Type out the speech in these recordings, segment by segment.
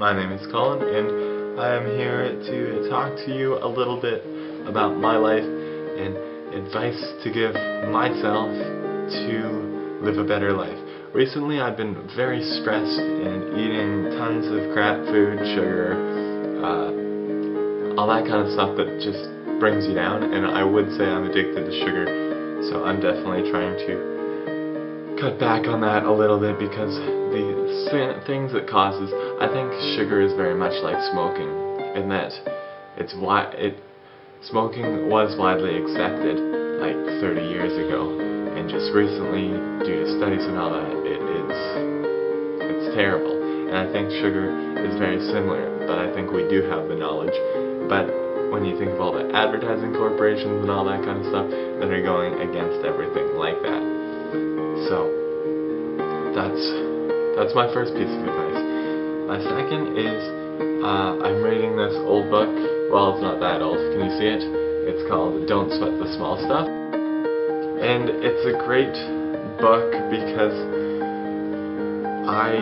My name is Colin, and I am here to talk to you a little bit about my life and advice to give myself to live a better life. Recently I've been very stressed and eating tons of crap food, sugar, all that kind of stuff that just brings you down, and I would say I'm addicted to sugar, so I'm definitely trying to cut back on that a little bit because the things it causes, I think sugar is very much like smoking, in that smoking was widely accepted like 30 years ago, and just recently, due to studies and all that, it's terrible. And I think sugar is very similar, but I think we do have the knowledge. But when you think of all the advertising corporations and all that kind of stuff that are going against everything like that. So that's my first piece of advice. My second is I'm reading this old book. Well, it's not that old. Can you see it? It's called Don't Sweat the Small Stuff. And it's a great book because I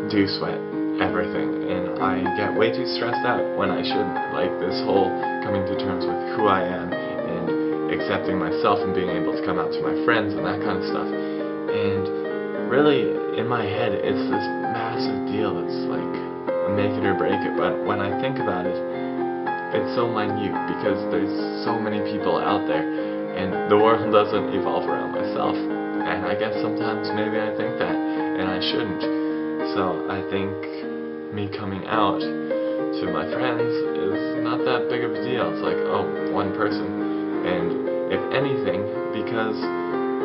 do sweat everything, and I get way too stressed out when I shouldn't. Like this whole coming to terms with who I am and accepting myself and being able to come out to my friends and that kind of stuff. And really, in my head, it's this massive deal. It's like a make it or break it. But when I think about it, it's so minute because there's so many people out there, and the world doesn't evolve around myself. And I guess sometimes maybe I think that, and I shouldn't. So I think me coming out to my friends is not that big of a deal. It's like, oh, one person. And if anything, because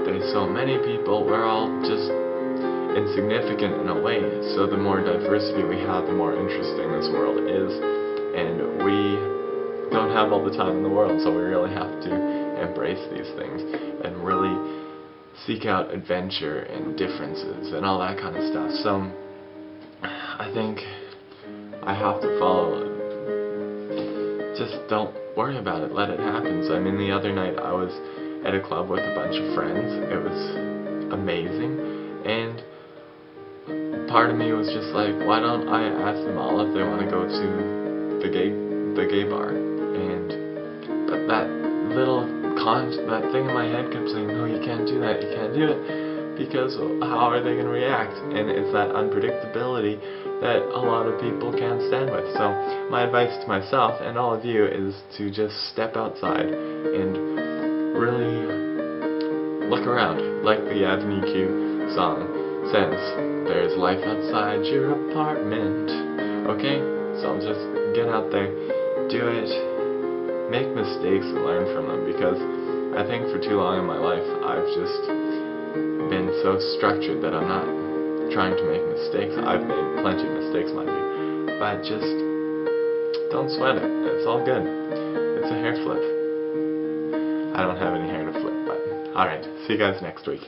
there's so many people, we're all just insignificant in a way. So the more diversity we have, the more interesting this world is. And we don't have all the time in the world, so we really have to embrace these things and really seek out adventure and differences and all that kind of stuff. So I think I have to follow it. Just don't worry about it, let it happen. So I mean, the other night I was at a club with a bunch of friends. It was amazing, and part of me was just like, why don't I ask them all if they want to go to the gay bar? But that thing in my head kept saying, no, you can't do that, you can't do it, because how are they going to react? And it's that unpredictability that a lot of people can't stand with. So my advice to myself and all of you is to just step outside and really look around, like the Avenue Q song says, there's life outside your apartment. Okay? So just get out there, do it, make mistakes and learn from them, because I think for too long in my life I've just been so structured that I'm not trying to make mistakes. I've made plenty of mistakes, mind you, but just don't sweat it. It's all good. It's a hair flip. I don't have any hair to flip, but alright, see you guys next week.